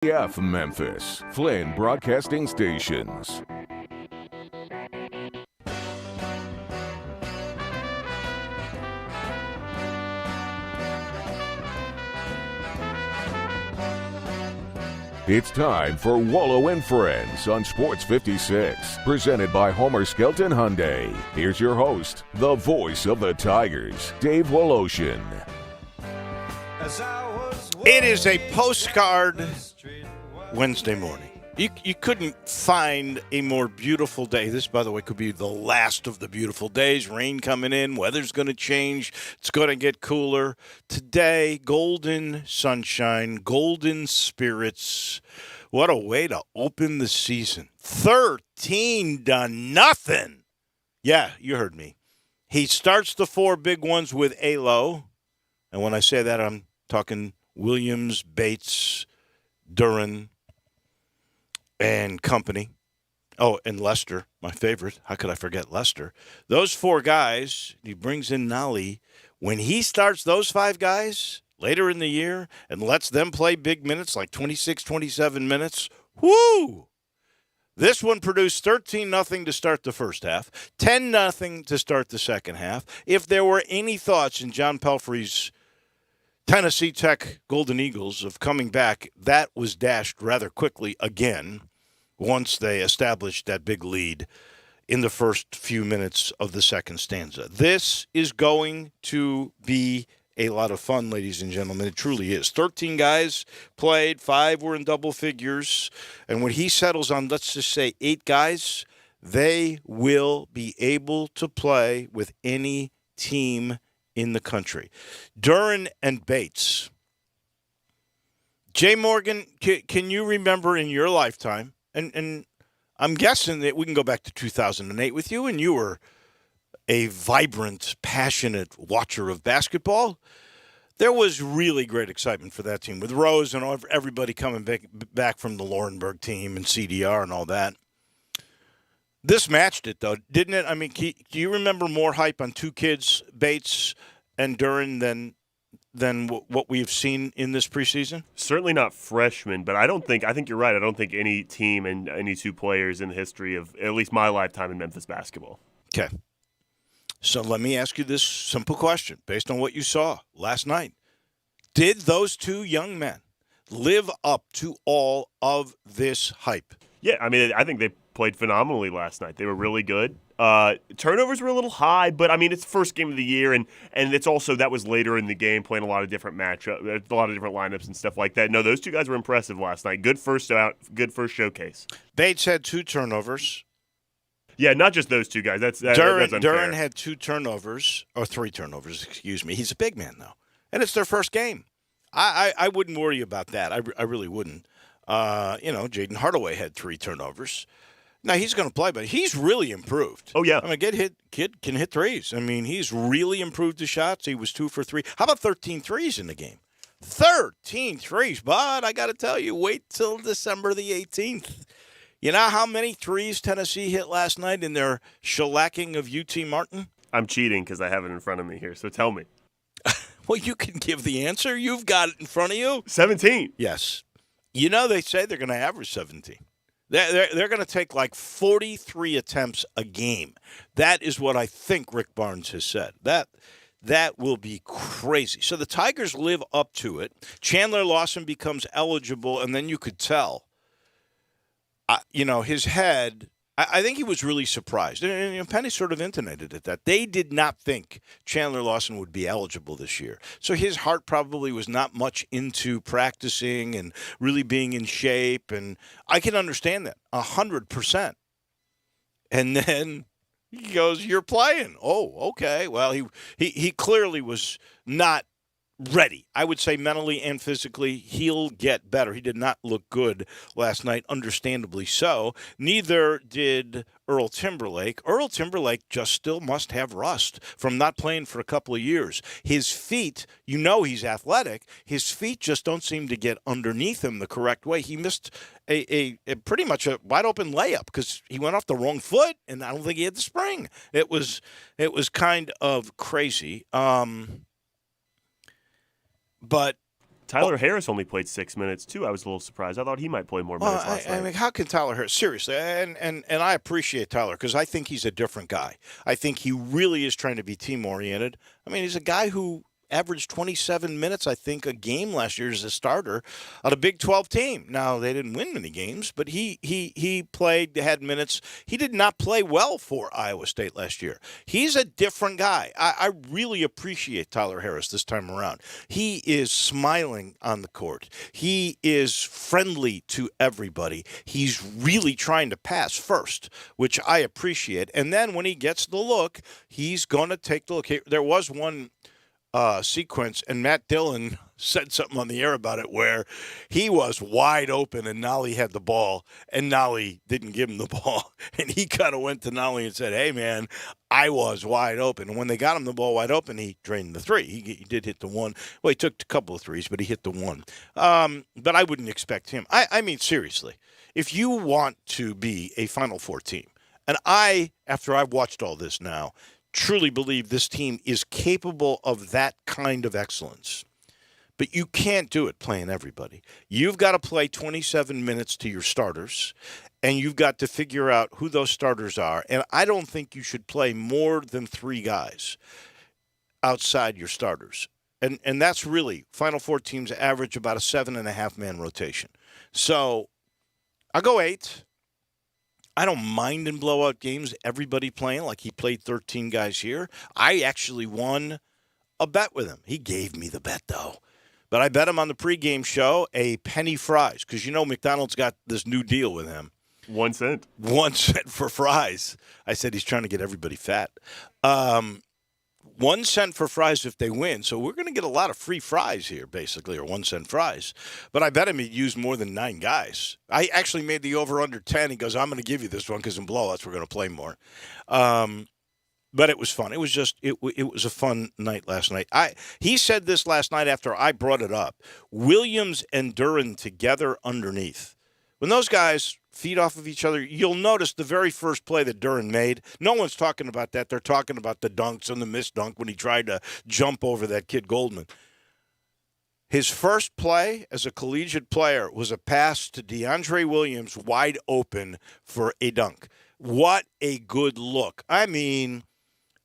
F Memphis, Flynn Broadcasting Stations. It's time for Wallow and Friends on Sports 56, presented by Homer Skelton Hyundai. Here's your host, the voice of the Tigers, Dave Woloshin. It is a postcard Wednesday morning. You couldn't find a more beautiful day. This, by the way, could be the last of the beautiful days. Rain coming in. Weather's going to change. It's going to get cooler. Today, golden sunshine, golden spirits. What a way to open the season. 13-0. Yeah, you heard me. He starts the four big ones with Alo. And when I say that, I'm talking Williams, Bates, Duran, and company. Oh, and Lester, my favorite. How could I forget Lester? Those four guys, he brings in Nolly. When he starts those five guys later in the year and lets them play big minutes, like 26, 27 minutes, whoo! This one produced 13-0 to start the first half, 10-0 to start the second half. If there were any thoughts in John Pelfrey's Tennessee Tech Golden Eagles of coming back, that was dashed rather quickly again once they established that big lead in the first few minutes of the second stanza. This is going to be a lot of fun, ladies and gentlemen. It truly is. 13 guys played, 5 were in double figures, and when he settles on, let's just say, 8 guys, they will be able to play with any team in the country. Duran and Bates. Jay Morgan, can you remember in your lifetime, and I'm guessing that we can go back to 2008 with you, and you were a vibrant, passionate watcher of basketball. There was really great excitement for that team with Rose and everybody coming back from the Laurenburg team and CDR and all that. This matched it, though, didn't it? I mean, do you remember more hype on two kids, Bates and Duran, than what we've seen in this preseason? Certainly not freshmen, but I think you're right. I don't think any team and any two players in the history of at least my lifetime in Memphis basketball. Okay. So let me ask you this simple question based on what you saw last night. Did those two young men live up to all of this hype? Yeah, I mean, I think they played phenomenally last night. They were really good. Turnovers were a little high, but I mean, it's the first game of the year, and it's also that was later in the game, playing a lot of different matchups, a lot of different lineups and stuff like that. No, those two guys were impressive last night. Good first showcase. Bates had 2 turnovers. Yeah, not just those two guys. That's unfair. Duran had 2 turnovers, or 3 turnovers, excuse me. He's a big man, though, and it's their first game. I wouldn't worry about that. I really wouldn't. Jaden Hardaway had 3 turnovers. Now, he's going to play, but he's really improved. Oh, yeah. I mean, kid can hit threes. I mean, he's really improved his shots. He was 2 for 3. How about 13 threes in the game? 13 threes. But I got to tell you, wait till December the 18th. You know how many threes Tennessee hit last night in their shellacking of UT Martin? I'm cheating because I have it in front of me here, so tell me. Well, you can give the answer. You've got it in front of you. 17. Yes. You know, they say they're going to average 17. They're going to take like 43 attempts a game. That is what I think Rick Barnes has said. That will be crazy. So the Tigers live up to it. Chandler Lawson becomes eligible, and then you could tell, his head. I think he was really surprised. And Penny sort of intonated at that. They did not think Chandler Lawson would be eligible this year. So his heart probably was not much into practicing and really being in shape. And I can understand that 100%. And then he goes, "You're playing." Oh, okay. Well, he clearly was not ready. I would say mentally and physically, he'll get better. He did not look good last night, understandably so. Neither did Earl Timberlake. Earl Timberlake just still must have rust from not playing for a couple of years. His feet, he's athletic. His feet just don't seem to get underneath him the correct way. He missed a pretty much a wide open layup because he went off the wrong foot, and I don't think he had the spring. It was kind of crazy. But Tyler Harris only played 6 minutes, too. I was a little surprised. I thought he might play more minutes last night. I mean, how can Tyler Harris, seriously, and I appreciate Tyler because I think he's a different guy. I think he really is trying to be team-oriented. I mean, he's a guy who averaged 27 minutes, I think, a game last year as a starter on a Big 12 team. Now, they didn't win many games, but he played, had minutes. He did not play well for Iowa State last year. He's a different guy. I really appreciate Tyler Harris this time around. He is smiling on the court. He is friendly to everybody. He's really trying to pass first, which I appreciate. And then when he gets the look, he's going to take the look. There was one sequence, and Matt Dillon said something on the air about it where he was wide open and Nolly had the ball and Nolly didn't give him the ball, and he kind of went to Nolly and said, hey man, I was wide open. And when they got him the ball wide open, he drained the three. He did hit the one. Well, he took a couple of threes, but he hit the one. But I wouldn't expect him. I mean, seriously, if you want to be a Final Four team, and after I've watched all this now, truly believe this team is capable of that kind of excellence. But you can't do it playing everybody. You've got to play 27 minutes to your starters, and you've got to figure out who those starters are. And I don't think you should play more than 3 guys outside your starters. And that's really, Final Four teams average about a 7.5-man rotation. So I'll go 8. I don't mind in blowout games, everybody playing like he played 13 guys here. I actually won a bet with him. He gave me the bet, though. But I bet him on the pregame show a penny fries because, you know, McDonald's got this new deal with him. 1 cent. 1 cent for fries. I said he's trying to get everybody fat. 1 cent for fries if they win. So we're going to get a lot of free fries here, basically, or 1 cent fries. But I bet him he'd use more than 9 guys. I actually made the over under 10. He goes, I'm going to give you this one because in blowouts we're going to play more. But it was fun. It was just it was a fun night last night. He said this last night after I brought it up. Williams and Duren together underneath. When those guys feed off of each other, you'll notice the very first play that Duren made, no one's talking about that. They're talking about the dunks and the missed dunk when he tried to jump over that kid Goldman. His first play as a collegiate player was a pass to DeAndre Williams wide open for a dunk. What a good look. I mean,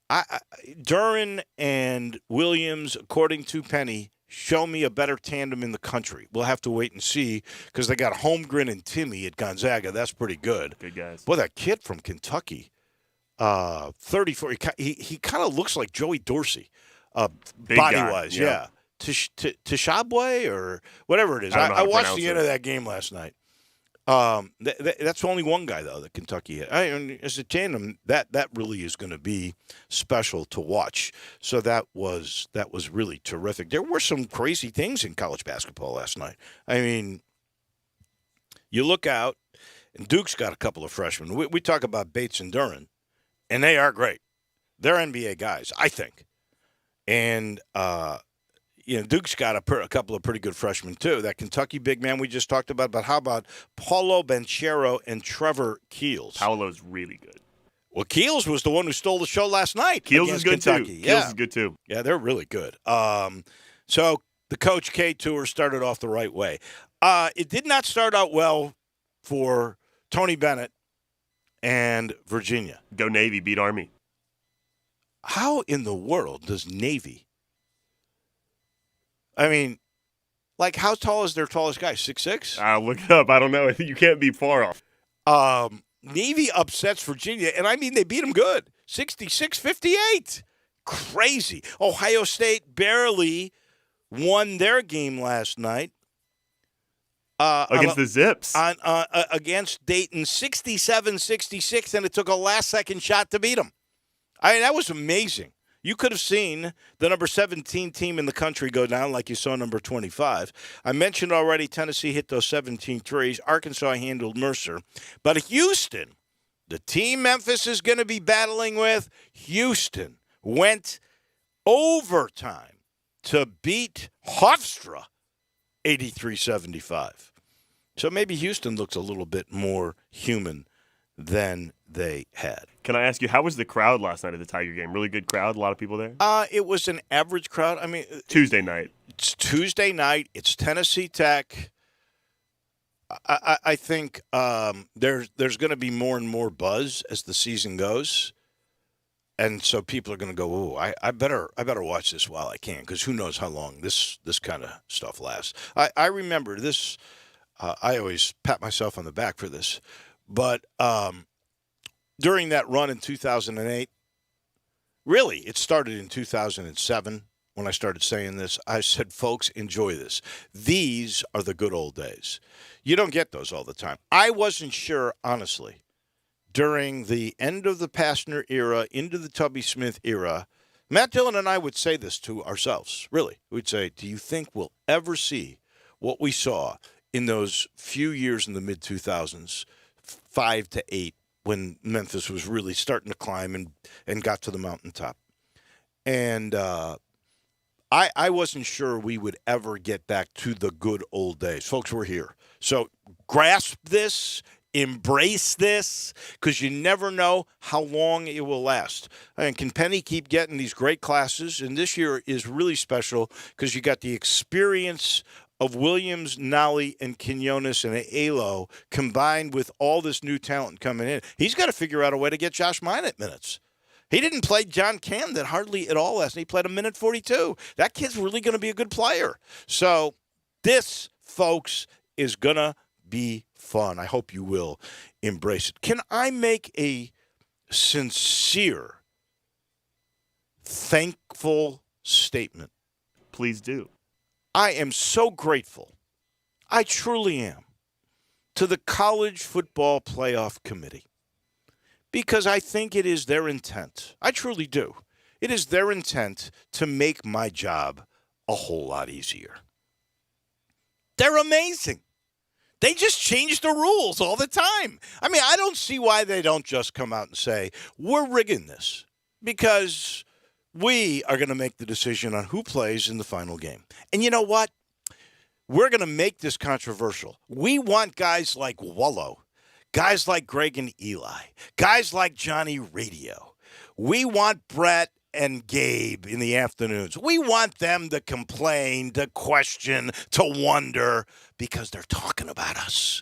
Duren and Williams, according to Penny, show me a better tandem in the country. We'll have to wait and see because they got Holmgren and Timmy at Gonzaga. That's pretty good. Good guys. Boy, that kid from Kentucky, 34, he kind of looks like Joey Dorsey, body-wise. Yeah. Tishabwe or whatever it is. I watched the end of that game last night. That's only one guy, though, that Kentucky had. As a tandem, that really is going to be special to watch. So that was really terrific. There were some crazy things in college basketball last night. I mean, you look out, and Duke's got a couple of freshmen. We talk about Bates and Duren, and they are great. They're NBA guys, I think. And Duke's got a couple of pretty good freshmen, too. That Kentucky big man we just talked about. But how about Paulo Banchero and Trevor Keels? Paulo's really good. Well, Keels was the one who stole the show last night. Keels is good, Kentucky. too. Keels is good, too. Yeah, they're really good. So the Coach K tour started off the right way. It did not start out well for Tony Bennett and Virginia. Go Navy, beat Army. How in the world does Navy... I mean, like, how tall is their tallest guy? 6'6"? I'll look it up. I don't know. You can't be far off. Navy upsets Virginia, and I mean, they beat them good. 66-58. Crazy. Ohio State barely won their game last night. Against the Zips. Against Dayton, 67-66, and it took a last-second shot to beat them. I mean, that was amazing. You could have seen the number 17 team in the country go down like you saw number 25. I mentioned already Tennessee hit those 17 threes. Arkansas handled Mercer. But Houston, the team Memphis is going to be battling with, Houston went overtime to beat Hofstra 83-75. So maybe Houston looks a little bit more human than they had. Can I ask you, how was the crowd last night at the Tiger game? Really good crowd? A lot of people there? It was an average crowd. I mean, Tuesday night. it's Tuesday night. It's Tennessee Tech. I think there's going to be more and more buzz as the season goes. And so people are going to go, "Oh, I better watch this while I can," because who knows how long this kind of stuff lasts. I remember this. I always pat myself on the back for this, but during that run in 2008, really, it started in 2007 when I started saying this. I said, "Folks, enjoy this. These are the good old days. You don't get those all the time." I wasn't sure, honestly. During the end of the Pastner era into the Tubby Smith era, Matt Dillon and I would say this to ourselves, really. We'd say, do you think we'll ever see what we saw in those few years in the mid-2000s, 5 to 8, when Memphis was really starting to climb and got to the mountaintop? And I wasn't sure we would ever get back to the good old days. Folks, we're here. So grasp this. Embrace this, because you never know how long it will last. And can Penny keep getting these great classes? And this year is really special because you got the experience of Williams, Nolly, and Quinones and Alo combined with all this new talent coming in. He's got to figure out a way to get Josh Minott minutes. He didn't play John Camden hardly at all last night. He played a minute 42. That kid's really going to be a good player. So this, folks, is going to be fun. I hope you will embrace it. Can I make a sincere, thankful statement? Please do. I am so grateful. I truly am. To the College Football Playoff Committee. Because I think it is their intent. I truly do. It is their intent to make my job a whole lot easier. They're amazing. They just change the rules all the time. I mean, I don't see why they don't just come out and say, we're rigging this because we are going to make the decision on who plays in the final game. And you know what? We're going to make this controversial. We want guys like Wallow, guys like Greg and Eli, guys like Johnny Radio. We want Brett and Gabe in the afternoons. We want them to complain, to question, to wonder, because they're talking about us.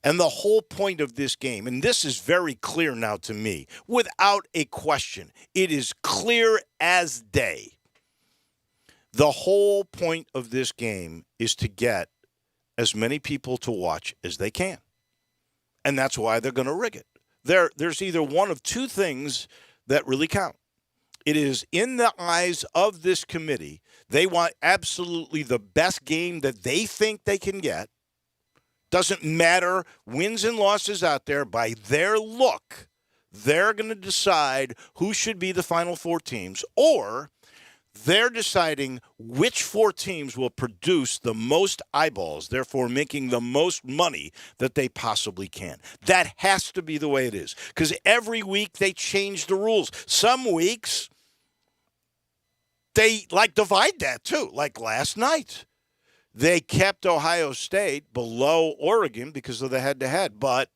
And the whole point of this game, and this is very clear now to me, without a question, it is clear as day. The whole point of this game is to get as many people to watch as they can. And that's why they're going to rig it. There's either one of two things that really count. It is in the eyes of this committee, they want absolutely the best game that they think they can get. Doesn't matter wins and losses out there. By their look, they're going to decide who should be the final four teams, or they're deciding which four teams will produce the most eyeballs, therefore making the most money that they possibly can. That has to be the way it is, because every week they change the rules. Some weeks they divide that too, like last night. They kept Ohio State below Oregon because of the head-to-head. But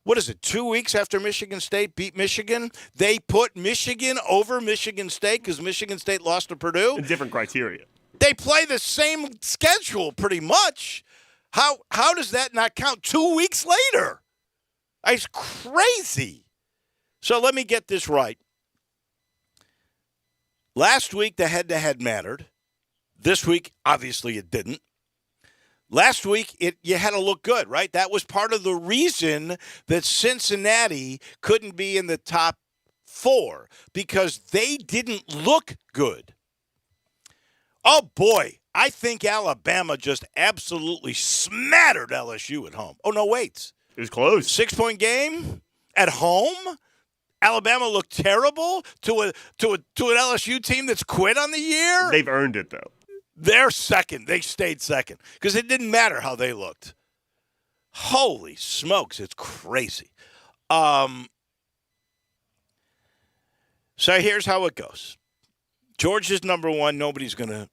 what is it, 2 weeks after Michigan State beat Michigan, they put Michigan over Michigan State because Michigan State lost to Purdue? And different criteria. They play the same schedule pretty much. How does that not count 2 weeks later? It's crazy. So let me get this right. Last week, the head-to-head mattered. This week, obviously, it didn't. Last week, you had to look good, right? That was part of the reason that Cincinnati couldn't be in the top four, because they didn't look good. Oh, boy, I think Alabama just absolutely smattered LSU at home. Oh, no, wait. It was close. 6-point game at home? Alabama looked terrible to an LSU team that's quit on the year? They've earned it, though. They're second. They stayed second because it didn't matter how they looked. Holy smokes, it's crazy. So here's how it goes. Georgia's number one. Nobody's going to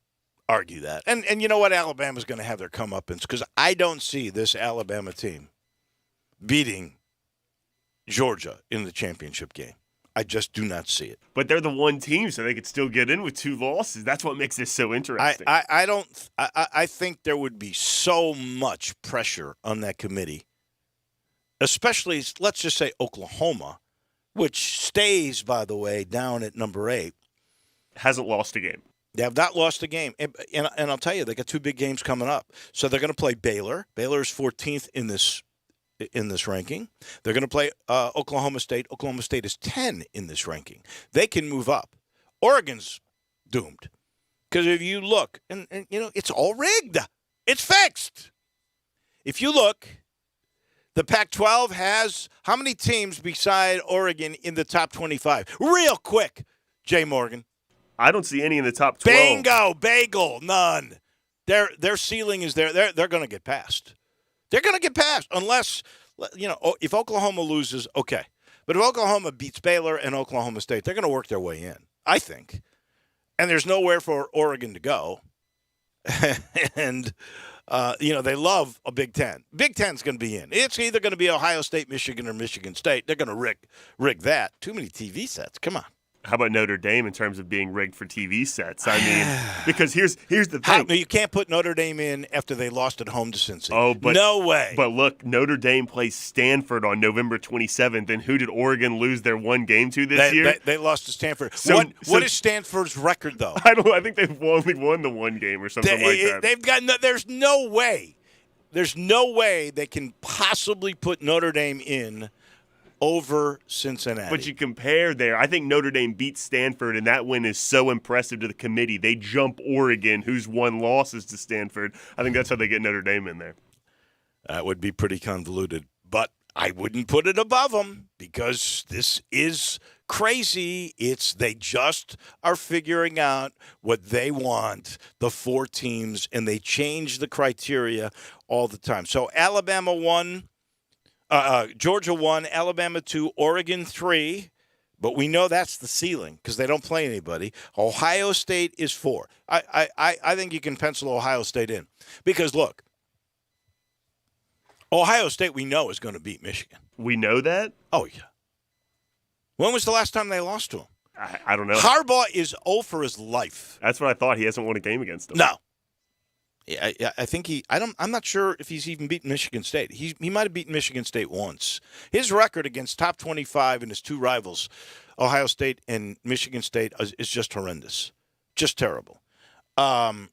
argue that. And you know what? Alabama's going to have their comeuppance because I don't see this Alabama team beating Georgia in the championship game. I just do not see it. But they're the one team, so they could still get in with 2 losses. That's what makes this so interesting. I think there would be so much pressure on that committee, especially, let's just say, Oklahoma, which stays, by the way, down at number 8. Hasn't lost a game. They have not lost a game. And I'll tell you, they got 2 big games coming up. So they're going to play Baylor. Baylor is 14th in this ranking. They're going to play Oklahoma State. Oklahoma State is 10 in this ranking. They can move up. Oregon's doomed. Because if you look, and it's all rigged. It's fixed. If you look, the Pac-12 has how many teams beside Oregon in the top 25? Real quick, Jay Morgan. I don't see any in the top 12. Bingo, bagel, none. Their ceiling is there. They're going to get past. They're going to get past unless, if Oklahoma loses, okay. But if Oklahoma beats Baylor and Oklahoma State, they're going to work their way in, I think. And there's nowhere for Oregon to go. And, they love a Big Ten. Big Ten's going to be in. It's either going to be Ohio State, Michigan, or Michigan State. They're going to rig that. Too many TV sets. Come on. How about Notre Dame in terms of being rigged for TV sets? I mean, because here's the thing. You can't put Notre Dame in after they lost at home to Cincy. Oh, but no way. But look, Notre Dame plays Stanford on November 27th, and who did Oregon lose their one game to this year? They lost to Stanford. So, what is Stanford's record, though? I think they've only won the one game or something like that. They've got there's no way. There's no way they can possibly put Notre Dame in over Cincinnati. But you compare there. I think Notre Dame beat Stanford, and that win is so impressive to the committee. They jump Oregon, who's won losses to Stanford. I think that's how they get Notre Dame in there. That would be pretty convoluted, but I wouldn't put it above them because this is crazy. They just are figuring out what they want, the 4 teams, and they change the criteria all the time. So Alabama won. Georgia 1, Alabama 2, Oregon 3, but we know that's the ceiling because they don't play anybody. Ohio State is 4. I think you can pencil Ohio State in because, look, Ohio State we know is going to beat Michigan. We know that? Oh, yeah. When was the last time they lost to them? I don't know. Harbaugh is 0 for his life. That's what I thought. He hasn't won a game against them. No. I think I'm not sure if he's even beaten Michigan State. He might have beaten Michigan State once. His record against top 25 and his 2 rivals, Ohio State and Michigan State, is just horrendous, just terrible. I'll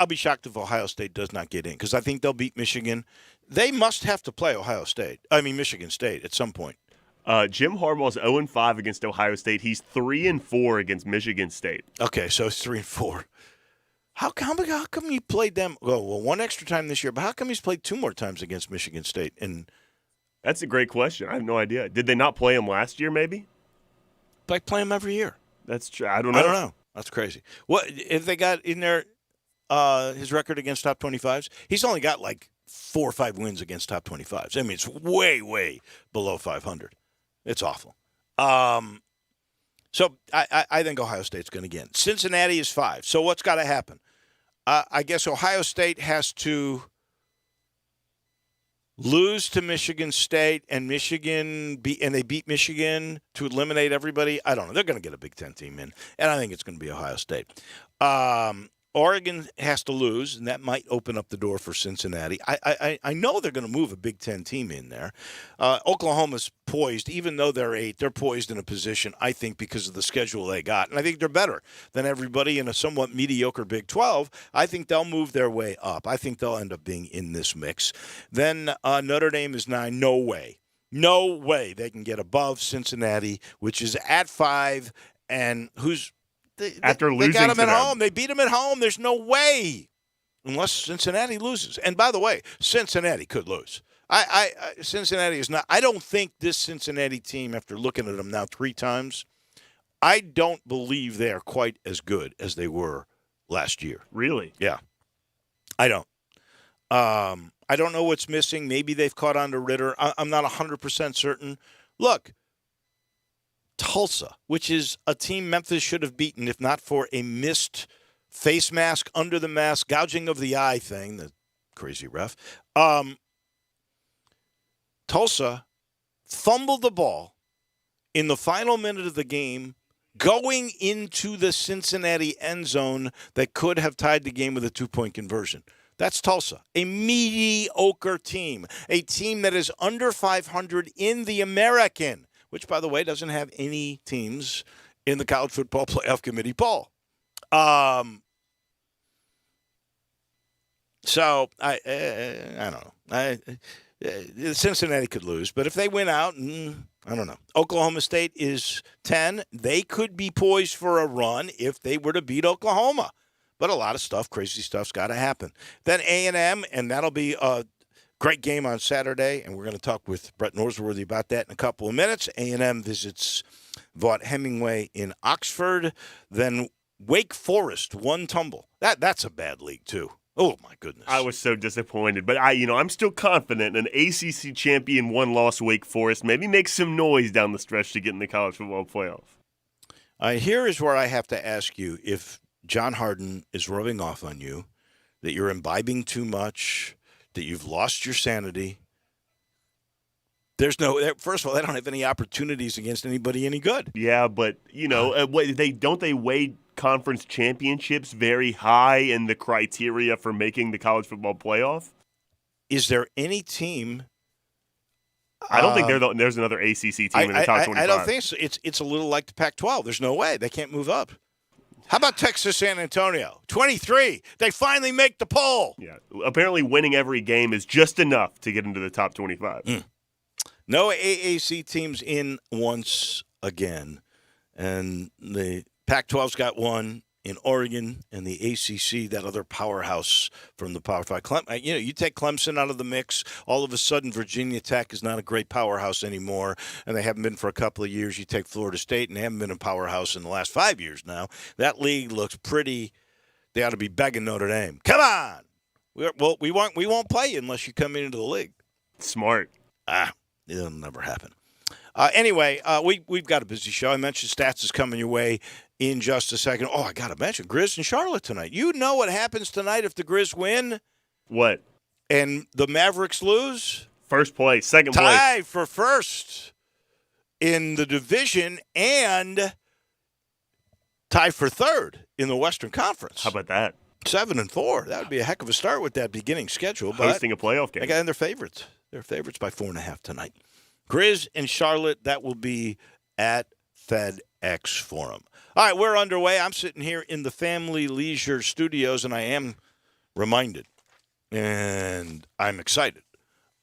be shocked if Ohio State does not get in because I think they'll beat Michigan. They must have to play Michigan State at some point. Jim Harbaugh's 0-5 against Ohio State. He's 3-4 against Michigan State. Okay, so it's 3-4. How come he played them? Well, one extra time this year, but how come he's played 2 more times against Michigan State? And that's a great question. I have no idea. Did they not play him last year? Maybe. They play him every year. That's true. I don't know. That's crazy. What if they got in there? His record against top 25s? He's only got like 4 or 5 wins against top 25s. I mean, it's way, way below 500. It's awful. So I think Ohio State's going to get in. Cincinnati is 5. So what's got to happen? I guess Ohio State has to lose to Michigan State and they beat Michigan to eliminate everybody. I don't know. They're going to get a Big Ten team in, and I think it's going to be Ohio State. Oregon has to lose, and that might open up the door for Cincinnati. I know they're going to move a Big Ten team in there. Oklahoma's poised, even though they're 8, they're poised in a position, I think, because of the schedule they got. And I think they're better than everybody in a somewhat mediocre Big 12. I think they'll move their way up. I think they'll end up being in this mix. Then Notre Dame is 9. No way. No way they can get above Cincinnati, which is at 5, and who's – After losing they got them to at them. home. They beat them at home. There's no way, unless Cincinnati loses. And by the way, Cincinnati could lose. Cincinnati is not. I don't think this Cincinnati team, after looking at them now 3 times, I don't believe they are quite as good as they were last year. Really? Yeah, I don't. I don't know what's missing. Maybe they've caught on to Ritter. I'm not 100% certain. Look. Tulsa, which is a team Memphis should have beaten if not for a missed face mask, under the mask, gouging of the eye thing, the crazy ref. Tulsa fumbled the ball in the final minute of the game, going into the Cincinnati end zone that could have tied the game with a 2-point conversion. That's Tulsa, a mediocre team, a team that is under 500 in the American, which, by the way, doesn't have any teams in the College Football Playoff Committee poll. So I don't know. Cincinnati could lose, but if they win out, I don't know. Oklahoma State is 10. They could be poised for a run if they were to beat Oklahoma. But a lot of stuff, crazy stuff's got to happen. Then A&M, and that'll be a great game on Saturday, and we're going to talk with Brett Norsworthy about that in a couple of minutes. A&M visits Vaught Hemingway in Oxford. Then Wake Forest, one tumble. That's a bad league, too. Oh, my goodness. I was so disappointed, but I'm still confident an ACC champion, one-loss Wake Forest maybe makes some noise down the stretch to get in the college football playoff. Here is where I have to ask you if John Harden is rubbing off on you, that you're imbibing too much, that you've lost your sanity. First of all, they don't have any opportunities against anybody any good. Yeah, but, they weigh conference championships very high in the criteria for making the college football playoff? Is there any team? I don't think there's another ACC team in the top 25. I don't think so. It's a little like the Pac-12. There's no way. They can't move up. How about Texas San Antonio? 23. They finally make the poll. Yeah. Apparently winning every game is just enough to get into the top 25. No AAC teams in once again. And the Pac-12's got one in Oregon, and the ACC, that other powerhouse from the Power 5. You take Clemson out of the mix, all of a sudden Virginia Tech is not a great powerhouse anymore, and they haven't been for a couple of years. You take Florida State, and they haven't been a powerhouse in the last 5 years now. That league looks pretty – they ought to be begging Notre Dame. Come on! We won't play you unless you come into the league. Smart. It'll never happen. Anyway, we've got a busy show. I mentioned Stats is coming your way in just a second. Oh, I got to mention Grizz and Charlotte tonight. You know what happens tonight if the Grizz win? What? And the Mavericks lose? First place, second place. Tie for first in the division and tie for third in the Western Conference. How about that? 7-4. That would be a heck of a start with that beginning schedule. Hosting a playoff game. They got in their favorites. They're favorites by 4.5 tonight. Grizz and Charlotte, that will be at FedEx Forum. All right, we're underway. I'm sitting here in the Family Leisure Studios, and I am reminded, and I'm excited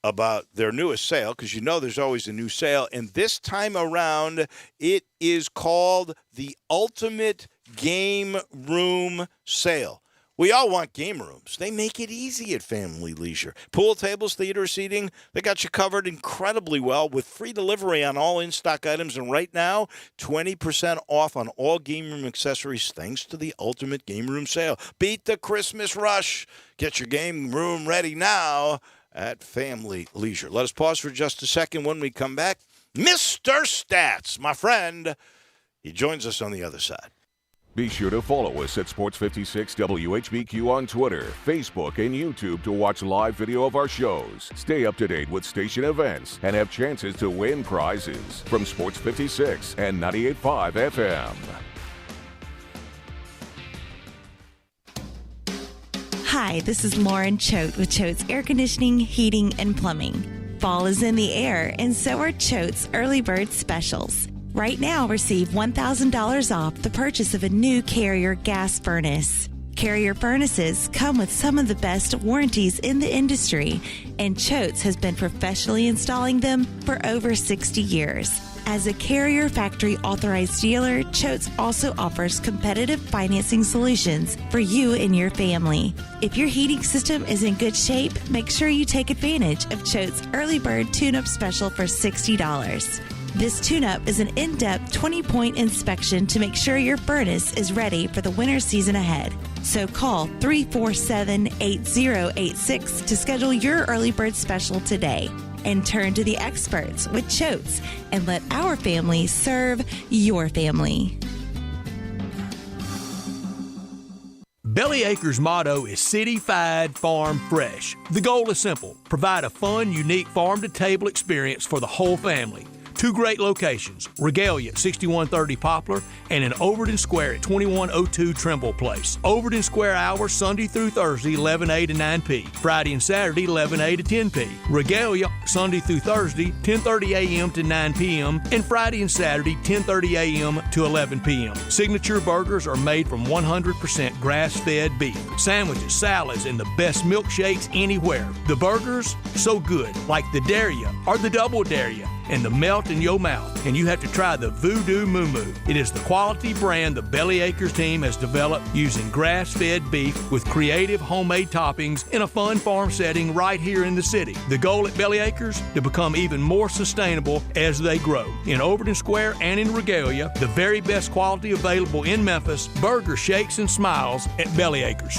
about their newest sale, because there's always a new sale. And this time around, it is called the Ultimate Game Room Sale. We all want game rooms. They make it easy at Family Leisure. Pool tables, theater seating, they got you covered incredibly well with free delivery on all in-stock items. And right now, 20% off on all game room accessories thanks to the Ultimate Game Room Sale. Beat the Christmas rush. Get your game room ready now at Family Leisure. Let us pause for just a second. When we come back, Mr. Stats, my friend, he joins us on the other side. Be sure to follow us at Sports 56 WHBQ on Twitter, Facebook, and YouTube to watch live video of our shows. Stay up to date with station events and have chances to win prizes from Sports 56 and 98.5 FM. Hi, this is Lauren Choate with Choate's Air Conditioning, Heating, and Plumbing. Fall is in the air, and so are Choate's Early Bird Specials. Right now, receive $1,000 off the purchase of a new Carrier gas furnace. Carrier furnaces come with some of the best warranties in the industry, and Choate's has been professionally installing them for over 60 years. As a Carrier factory authorized dealer, Choate's also offers competitive financing solutions for you and your family. If your heating system is in good shape, make sure you take advantage of Choate's Early Bird Tune-Up Special for $60. This tune-up is an in-depth 20-point inspection to make sure your furnace is ready for the winter season ahead. So call 347-8086 to schedule your early bird special today. And turn to the experts with Choate's and let our family serve your family. Belly Acres' motto is City-Fied Farm Fresh. The goal is simple: provide a fun, unique farm-to-table experience for the whole family. 2 great locations, Regalia at 6130 Poplar and in Overton Square at 2102 Trimble Place. Overton Square hours Sunday through Thursday 11A to 9P, Friday and Saturday 11A to 10P. Regalia Sunday through Thursday 10:30 a.m. to 9 p.m. and Friday and Saturday 10:30 a.m. to 11 p.m. Signature burgers are made from 100% grass-fed beef. Sandwiches, salads, and the best milkshakes anywhere. The burgers, so good, like the Dare Ya or the Double Dare Ya, and the melt in your mouth. And you have to try the Voodoo Moo Moo. It is the quality brand the Belly Acres team has developed using grass-fed beef with creative homemade toppings in a fun farm setting right here in the city. The goal at Belly Acres, to become even more sustainable as they grow. In Overton Square and in Regalia, the very best quality available in Memphis, burger shakes and smiles at Belly Acres.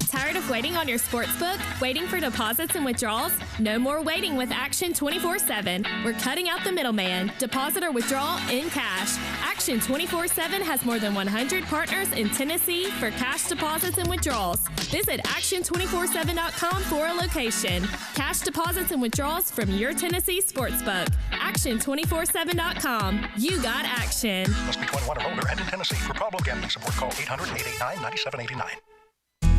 Tired of waiting on your sportsbook? Waiting for deposits and withdrawals? No more waiting with Action 24/7. We're cutting out the middleman. Deposit or withdrawal in cash. Action 24/7 has more than 100 partners in Tennessee for cash deposits and withdrawals. Visit action247.com for a location. Cash deposits and withdrawals from your Tennessee sportsbook. Action247.com. You got action. Must be 21 or older and in Tennessee. For problem gambling support, call 800-889-9789.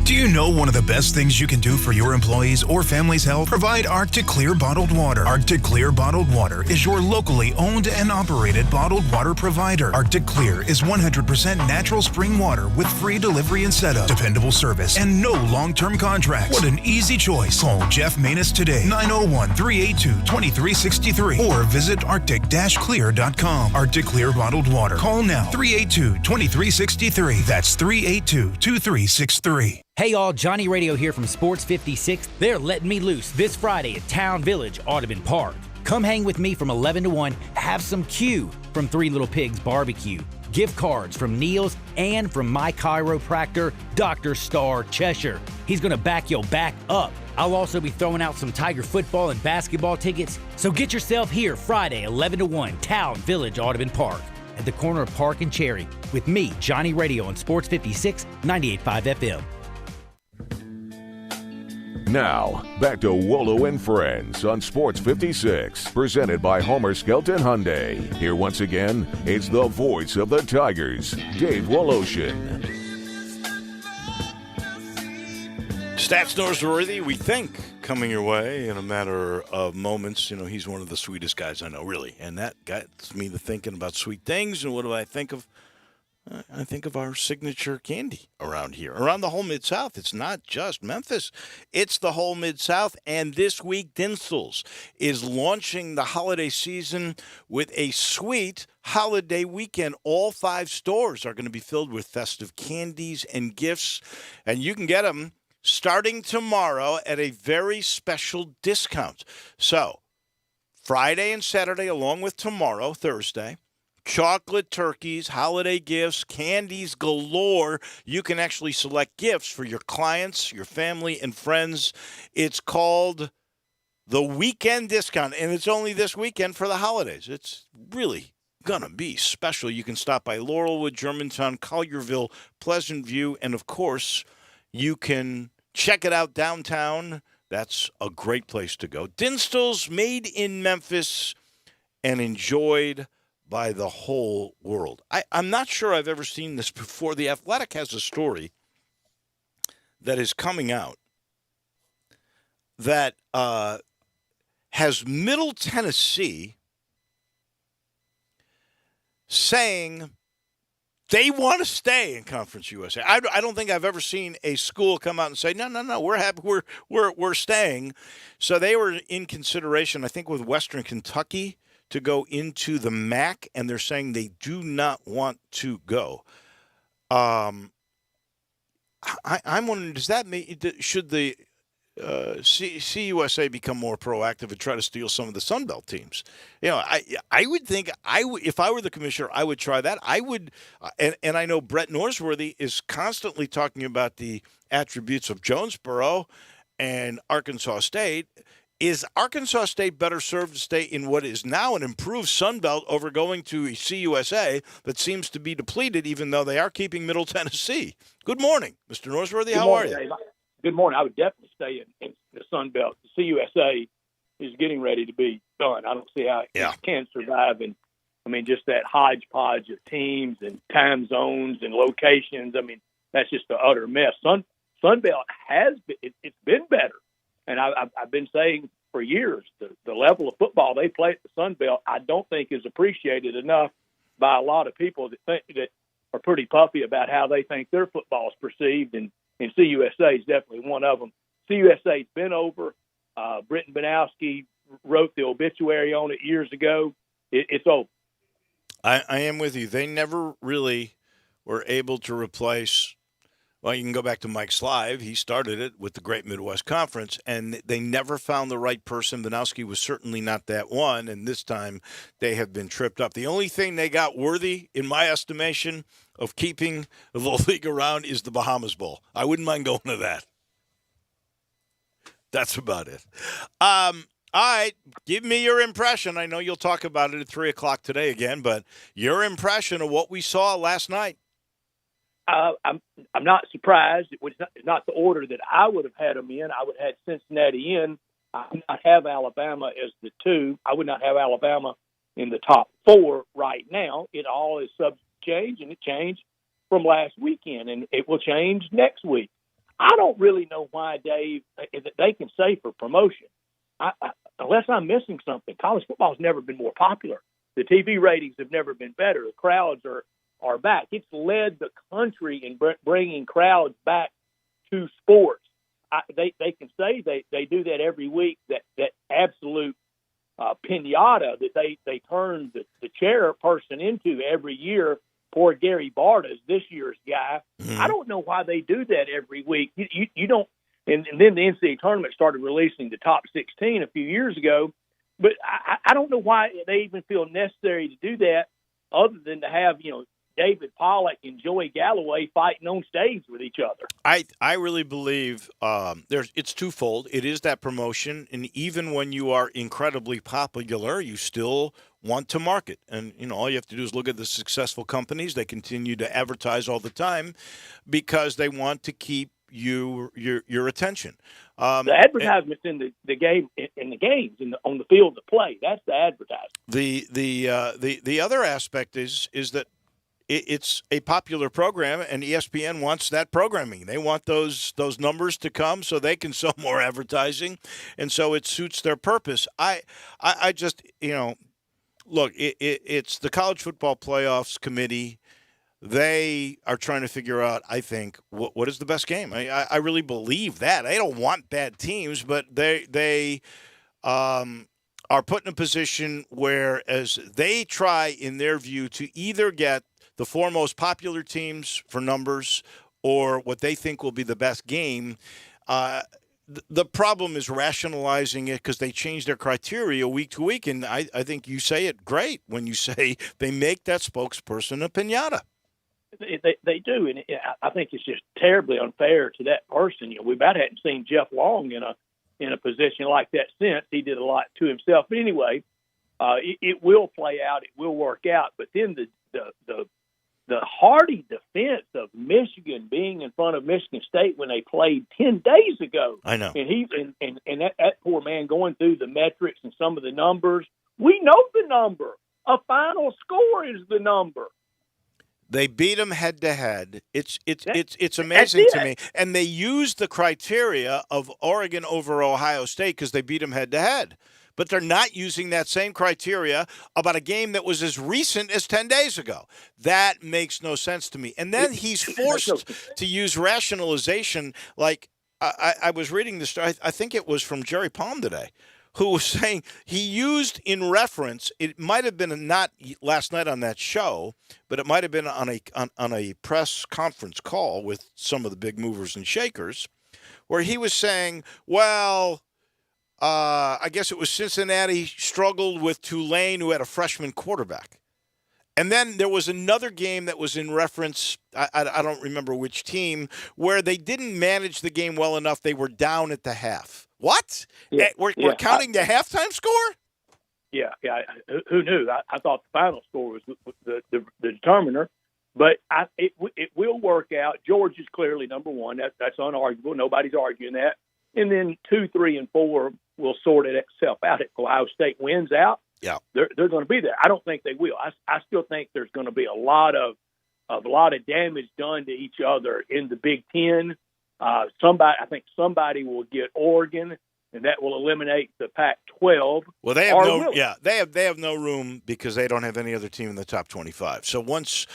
Do you know one of the best things you can do for your employees or family's health? Provide Arctic Clear bottled water. Arctic Clear bottled water is your locally owned and operated bottled water provider. Arctic Clear is 100% natural spring water with free delivery and setup, dependable service, and no long-term contracts. What an easy choice. Call Jeff Manus today, 901-382-2363, or visit arctic-clear.com. Arctic Clear bottled water. Call now, 382-2363. That's 382-2363. Hey y'all, Johnny Radio here from Sports 56. They're letting me loose this Friday at Town Village, Audubon Park. Come hang with me from 11 to 1, have some Q from Three Little Pigs Barbecue, gift cards from Neil's, and from my chiropractor, Dr. Star Cheshire. He's gonna back your back up. I'll also be throwing out some Tiger football and basketball tickets, so get yourself here Friday, 11 to 1, Town Village, Audubon Park, at the corner of Park and Cherry, with me, Johnny Radio, on Sports 56, 98.5 FM. Now, back to Wolo and Friends on Sports 56, presented by Homer Skelton Hyundai. Here once again, it's the voice of the Tigers, Dave Woloshin. Stats Norsworthy, we think, coming your way in a matter of moments. You know, he's one of the sweetest guys I know, really. And that gets me to thinking about sweet things. And what do I think of? I think of our signature candy around here, around the whole Mid-South. It's not just Memphis. It's the whole Mid-South. And this week, Dinstall's is launching the holiday season with a sweet holiday weekend. All 5 stores are going to be filled with festive candies and gifts. And you can get them starting tomorrow at a very special discount. So, Friday and Saturday, along with tomorrow, Thursday, chocolate turkeys, holiday gifts, candies galore. You can actually select gifts for your clients, your family, and friends. It's called the Weekend Discount, and it's only this weekend for the holidays. It's really going to be special. You can stop by Laurelwood, Germantown, Collierville, Pleasant View, and, of course, you can check it out downtown. That's a great place to go. Dinstall's, made in Memphis and enjoyed by the whole world. I'm not sure I've ever seen this before. The Athletic has a story that is coming out that has Middle Tennessee saying they want to stay in Conference USA. I don't think I've ever seen a school come out and say, no, we're happy, we're staying. So they were in consideration, I think, with Western Kentucky to go into the MAC, and they're saying they do not want to go. I'm wondering, does that mean, should the CUSA become more proactive and try to steal some of the Sun Belt teams? You know, I would think if I were the commissioner, I would try that. I would, and I know Brett Norsworthy is constantly talking about the attributes of Jonesboro and Arkansas State. Is Arkansas State better served to stay in what is now an improved Sun Belt over going to CUSA that seems to be depleted, even though they are keeping Middle Tennessee? Good morning, Mr. Norsworthy. How are you? Dave. Good morning. I would definitely stay in the Sun Belt. The CUSA is getting ready to be done. I don't see how it can survive. And, I mean, just that hodgepodge of teams and time zones and locations, I mean, that's just an utter mess. Sun Belt has been, it's been better. And I've been saying for years, the level of football they play at the Sun Belt, I don't think is appreciated enough by a lot of people that are pretty puffy about how they think their football is perceived. And CUSA is definitely one of them. CUSA's been over. Britton Banowski wrote the obituary on it years ago. It's over. I am with you. They never really were able to replace. Well, you can go back to Mike Slive. He started it with the Great Midwest Conference, and they never found the right person. Banowski was certainly not that one, and this time they have been tripped up. The only thing they got worthy, in my estimation, of keeping the league around is the Bahamas Bowl. I wouldn't mind going to that. That's about it. All right, give me your impression. I know you'll talk about it at 3 o'clock today again, but your impression of what we saw last night. I'm not surprised. It's not the order that I would have had them in. I would have had Cincinnati in. I would not have Alabama as the 2. I would not have Alabama in the top 4 right now. It all is subject to change, and it changed from last weekend, and it will change next week. I don't really know why, Dave, they can say for promotion. Unless I'm missing something, college football has never been more popular. The TV ratings have never been better. The crowds are back. It's led the country in bringing crowds back to sports. They can say they do that every week, that absolute pinata that they turn the chairperson into every year. Poor Gary Barta's this year's guy. Mm-hmm. I don't know why they do that every week. You don't. And then the NCAA tournament started releasing the top 16 a few years ago. But I don't know why they even feel necessary to do that other than to have, David Pollack and Joey Galloway fighting on stage with each other. I really believe it's twofold. It is that promotion, and even when you are incredibly popular, you still want to market. And, all you have to do is look at the successful companies. They continue to advertise all the time because they want to keep your attention. The advertisements in the game, in the games, on the field of play, that's the advertisement. The other aspect is that it's a popular program, and ESPN wants that programming. They want those numbers to come so they can sell more advertising, and so it suits their purpose. I just, look, it's the College Football Playoffs Committee. They are trying to figure out, I think, what is the best game. I really believe that. They don't want bad teams, but they are put in a position where as they try, in their view, to either get the 4 most popular teams for numbers or what they think will be the best game. The problem is rationalizing it because they change their criteria week to week. And I think you say it great when you say they make that spokesperson a piñata. They do. And I think it's just terribly unfair to that person. We about hadn't seen Jeff Long in a position like that since. He did a lot to himself. But anyway, it will play out. It will work out. But then the hardy defense of Michigan being in front of Michigan State when they played 10 days ago. I know. And that poor man going through the metrics and some of the numbers. We know the number. A final score is the number. They beat them head to head. It's amazing to me. And they used the criteria of Oregon over Ohio State because they beat them head to head. But they're not using that same criteria about a game that was as recent as 10 days ago. That makes no sense to me. And then he's forced to use rationalization. Like I was reading this, I think it was from Jerry Palm today, who was saying he used in reference, it might have been not last night on that show, but it might have been on a press conference call with some of the big movers and shakers, where he was saying, well, I guess it was Cincinnati struggled with Tulane, who had a freshman quarterback. And then there was another game that was in reference, I don't remember which team, where they didn't manage the game well enough. They were down at the half. What? Yeah, We're yeah. counting the halftime score? Yeah. Who knew? I thought the final score was the determiner, but it will work out. Georgia's clearly number one. That's unarguable. Nobody's arguing that. And then 2, 3, and 4 will sort itself out. If Ohio State wins out, yeah, they're going to be there. I don't think they will. I still think there's going to be a lot of damage done to each other in the Big Ten. I think somebody will get Oregon, and that will eliminate the Pac-12. Well, they have no room because they don't have any other team in the top 25. So once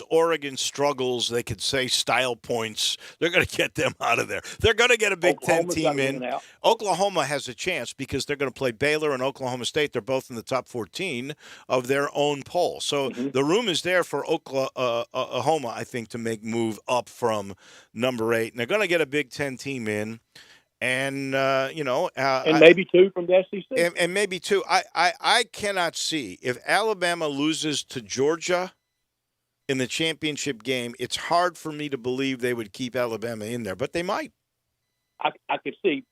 Oregon struggles, they could say style points. They're going to get them out of there. They're going to get a Big Ten team in. Oklahoma has a chance because they're going to play Baylor and Oklahoma State. They're both in the top 14 of their own poll. So the room is there for Oklahoma, I think, to move up from number 8. And they're going to get a Big Ten team in. And, and maybe 2 from the SEC. And maybe 2. I cannot see if Alabama loses to Georgia in the championship game, it's hard for me to believe they would keep Alabama in there, but they might. I could see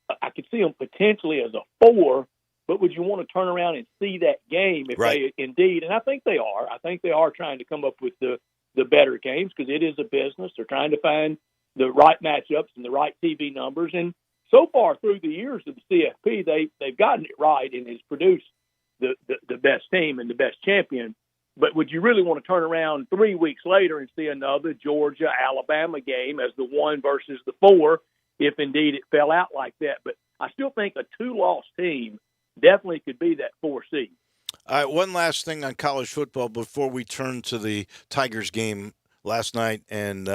them potentially as a 4, but would you want to turn around and see that game if they indeed, and I think they are trying to come up with the better games because it is a business. They're trying to find the right matchups and the right TV numbers. And so far through the years of the CFP, they've gotten it right and has produced the best team and the best champion. But would you really want to turn around 3 weeks later and see another Georgia-Alabama game as the 1 versus the 4 if indeed it fell out like that? But I still think a 2-loss team definitely could be that 4 seed. All right, one last thing on college football before we turn to the Tigers game last night and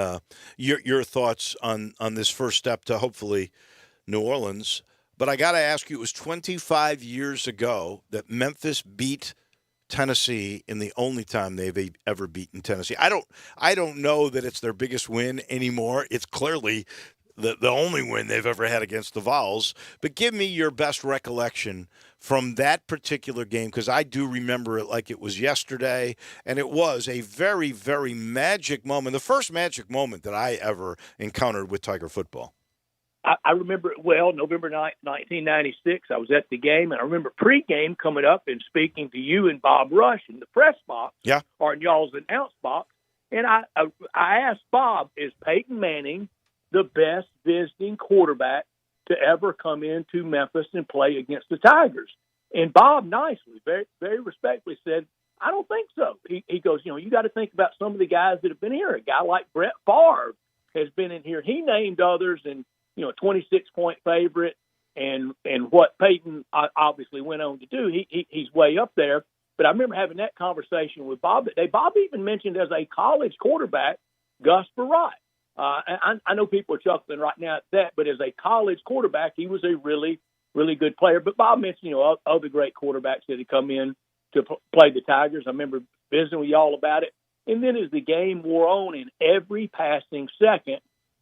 your thoughts on this first step to hopefully New Orleans. But I got to ask you, it was 25 years ago that Memphis beat Tennessee in the only time they've ever beaten Tennessee. I don't know that it's their biggest win anymore. It's clearly the only win they've ever had against the Vols. But give me your best recollection from that particular game, because I do remember it like it was yesterday, and it was a very, very magic moment, the first magic moment that I ever encountered with Tiger football. I remember it well, November 9th, 1996. I was at the game, and I remember pregame coming up and speaking to you and Bob Rush in the press box, or in y'all's announce box. And I asked Bob, is Peyton Manning the best visiting quarterback to ever come into Memphis and play against the Tigers? And Bob nicely, very, very respectfully said, I don't think so. He goes, you got to think about some of the guys that have been here. A guy like Brett Favre has been in here. He named others, and 26-point favorite, and what Peyton obviously went on to do, he's way up there. But I remember having that conversation with Bob that day. Bob even mentioned as a college quarterback, Gus Frerotte. I know people are chuckling right now at that, but as a college quarterback, he was a really, really good player. But Bob mentioned, other great quarterbacks that had come in to play the Tigers. I remember visiting with y'all about it. And then as the game wore on, in every passing second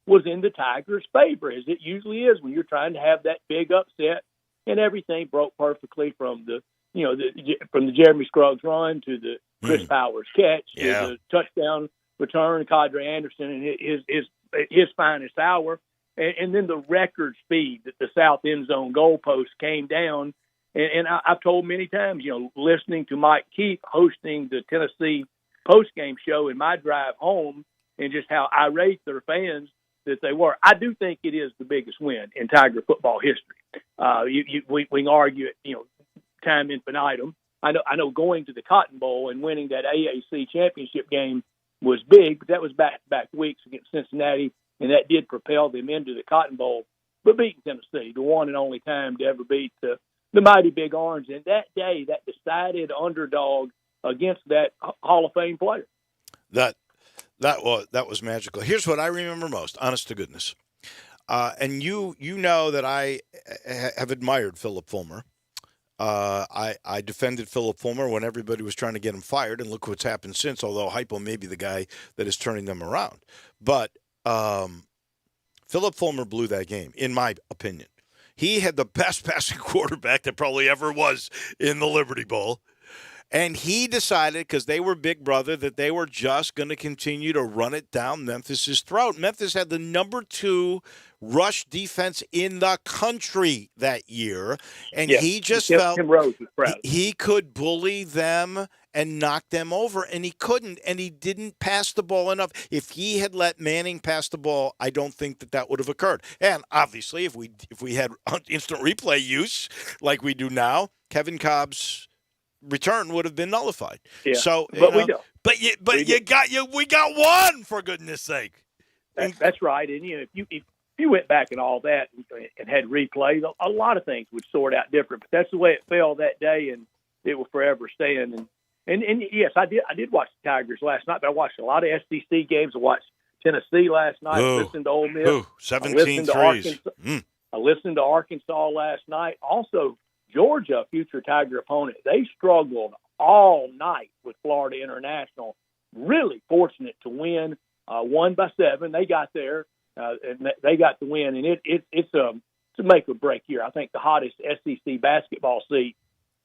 was in the Tigers' favor, as it usually is when you're trying to have that big upset, and everything broke perfectly from the Jeremy Scruggs run to the Chris Powers catch to the touchdown return, Kadre Anderson and his finest hour, and then the record speed that the south end zone goalpost came down. And I've told many times, listening to Mike Keith hosting the Tennessee postgame show in my drive home, and just how irate their fans that they were. I do think it is the biggest win in Tiger football history. We can argue it, time infinitum. I know going to the Cotton Bowl and winning that AAC championship game was big, but that was back weeks against Cincinnati, and that did propel them into the Cotton Bowl. But beating Tennessee, the one and only time to ever beat the mighty Big Orange, and that day, that decided underdog against that Hall of Fame player. That was magical. Here's what I remember most, honest to goodness. And you know that I have admired Philip Fulmer. I defended Philip Fulmer when everybody was trying to get him fired, and look what's happened since, although Heupel may be the guy that is turning them around. But Philip Fulmer blew that game, in my opinion. He had the best passing quarterback that probably ever was in the Liberty Bowl. And he decided, because they were Big Brother, that they were just going to continue to run it down Memphis's throat. Memphis had the number 2 rush defense in the country that year, and he just felt Tim Rose was proud. He could bully them and knock them over, and he couldn't, and he didn't pass the ball enough. If he had let Manning pass the ball, I don't think that would have occurred. And obviously, if we had instant replay use like we do now, Kevin Cobb's return would have been nullified. Yeah. So, but we don't. We got one, for goodness sake. That's right. And if you went back and all that and had replays, a lot of things would sort out different. But that's the way it fell that day, and it will forever stand. And yes, I did watch the Tigers last night, but I watched a lot of SEC games. I watched Tennessee last night. Listened to Ole Miss. 17 threes. I listened to Arkansas last night. Also, Georgia, a future Tiger opponent, they struggled all night with Florida International. Really fortunate to win, won by 7. They got there, and they got the win. And it's a make or break year. I think the hottest SEC basketball seat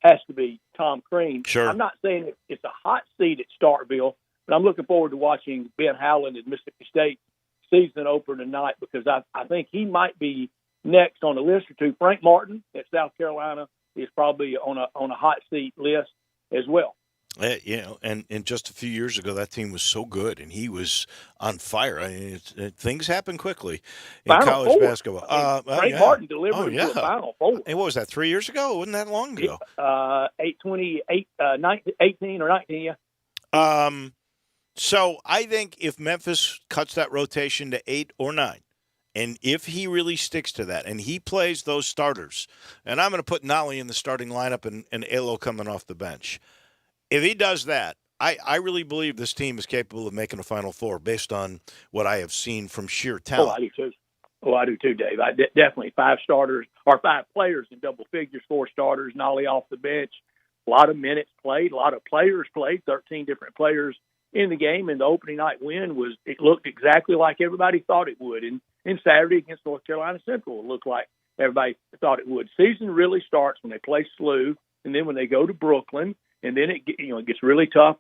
has to be Tom Crean. Sure. I'm not saying it's a hot seat at Starkville, but I'm looking forward to watching Ben Howland at Mississippi State season opener tonight, because I think he might be next on the list or two. Frank Martin at South Carolina is probably on a hot seat list as well. And just a few years ago, that team was so good, and he was on fire. I mean, things happen quickly in college basketball. Frank Martin delivered to a Final Four. And what was that, 3 years ago? It wasn't that long ago. 18 or 19, yeah. So I think if Memphis cuts that rotation to 8 or 9, and if he really sticks to that, and he plays those starters, and I'm going to put Nolly in the starting lineup and Alo coming off the bench. If he does that, I really believe this team is capable of making a Final Four based on what I have seen from sheer talent. I do too, Dave. Definitely 5 starters or 5 players in double figures, 4 starters, Nolly off the bench. A lot of minutes played, a lot of players played, 13 different players in the game, and the opening night win it looked exactly like everybody thought it would. And Saturday against North Carolina Central, it looked like everybody thought it would. Season really starts when they play SLU, and then when they go to Brooklyn, and then it gets really tough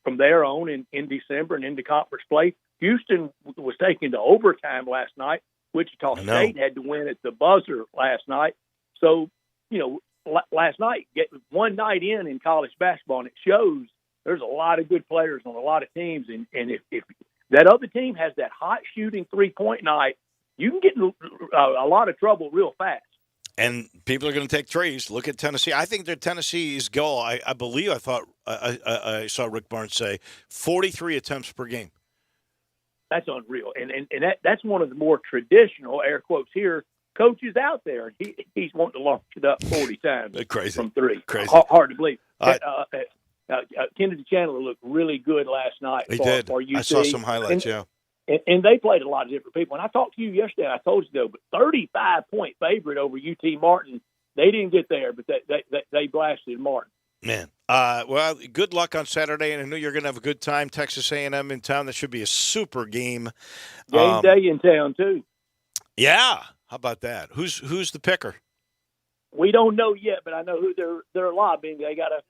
from there on in December and into conference play. Houston was taken to overtime last night. Wichita State had to win at the buzzer last night. So, last night, one night in college basketball, and it shows there's a lot of good players on a lot of teams. And if that other team has that hot shooting 3-point night, you can get in a lot of trouble real fast. And people are going to take threes. Look at Tennessee. I think that Tennessee's goal, I I saw Rick Barnes say, 43 attempts per game. That's unreal. And that's one of the more traditional, air quotes here, coaches out there. He's wanting to launch it up 40 times from 3. Crazy. Hard to believe. Kennedy Chandler looked really good last night for UT. I saw some highlights, And they played a lot of different people. And I talked to you yesterday, I told you, though, but 35-point favorite over UT Martin. They didn't get there, but they blasted Martin. Man, well, good luck on Saturday, and I know you're going to have a good time. Texas A&M in town. That should be a super game. Game day in town, too. Yeah. How about that? Who's the picker? We don't know yet, but I know who they're lobbying. They got to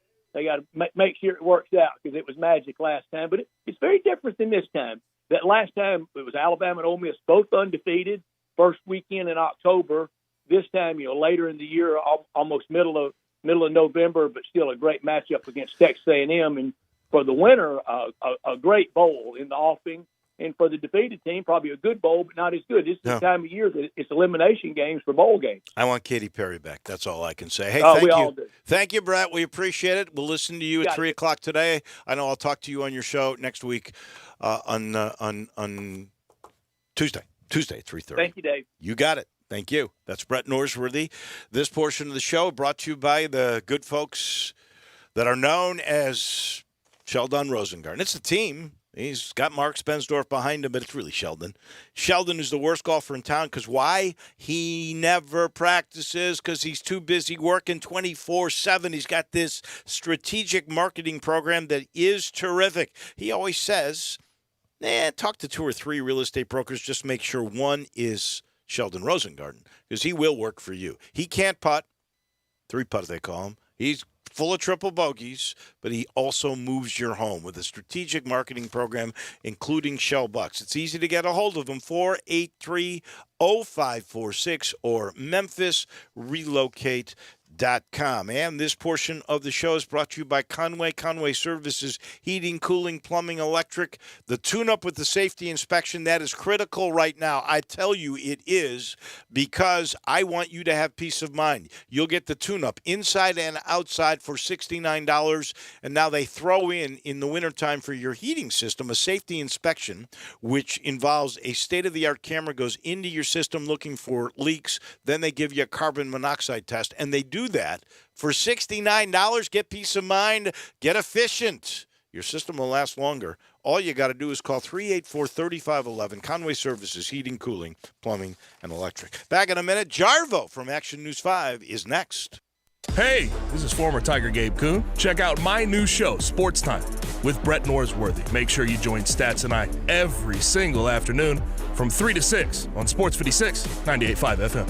make sure it works out, because it was magic last time. But it's very different than this time. That last time it was Alabama and Ole Miss, both undefeated, first weekend in October. This time, later in the year, almost middle of November, but still a great matchup against Texas A&M. And for the winner, a great bowl in the offing. And for the defeated team, probably a good bowl, but not as good. This is the time of year that it's elimination games for bowl games. I want Katy Perry back. That's all I can say. Hey, thank you. All do. Thank you, Brett. We appreciate it. We'll listen to you at 3 o'clock today. I know I'll talk to you on your show next week on Tuesday at 3:30. Thank you, Dave. You got it. Thank you. That's Brett Norsworthy. This portion of the show brought to you by the good folks that are known as Sheldon Rosengarten. It's a team. He's got Mark Spensdorf behind him, but it's really Sheldon. Sheldon is the worst golfer in town because why? He never practices because he's too busy working 24/7. He's got this strategic marketing program that is terrific. He always says, talk to 2 or 3 real estate brokers. Just make sure one is Sheldon Rosengarten because he will work for you. He can't putt. 3-putt, they call him. He's full of triple bogeys, but he also moves your home with a strategic marketing program, including Shell Bucks. It's easy to get a hold of him, 483-0546 or MemphisRelocate.com. And this portion of the show is brought to you by Conway Services, heating, cooling, plumbing, electric. The tune-up with the safety inspection, that is critical right now. I tell you it is, because I want you to have peace of mind. You'll get the tune-up inside and outside for $69, and now they throw in the wintertime for your heating system, a safety inspection, which involves a state-of-the-art camera goes into your system looking for leaks. Then they give you a carbon monoxide test, and they do that for $69. Get peace of mind. Get efficient. Your system will last longer. All you got to do is call 384-3511. Conway Services, heating, cooling, plumbing, and electric. Back in a minute. Jarvo from Action News 5 is next. Hey, this is former Tiger Gabe Kuhn. Check out my new show, Sports Time, with Brett Norsworthy. Make sure you join Stats and I every single afternoon from 3 to 6 on Sports 56, 98.5 FM.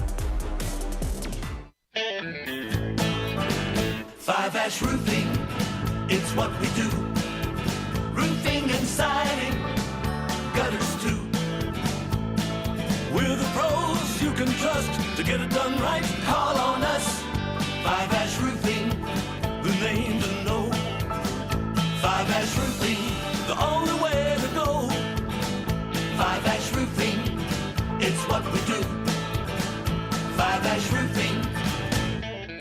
5 Ash Roofing, it's what we do. Roofing and siding, gutters too. We're the pros you can trust to get it done right. Call on us. 5 Ash Roofing, the name to know. 5 Ash Roofing, the only way to go. 5 Ash Roofing, it's what we do. 5 Ash Roofing.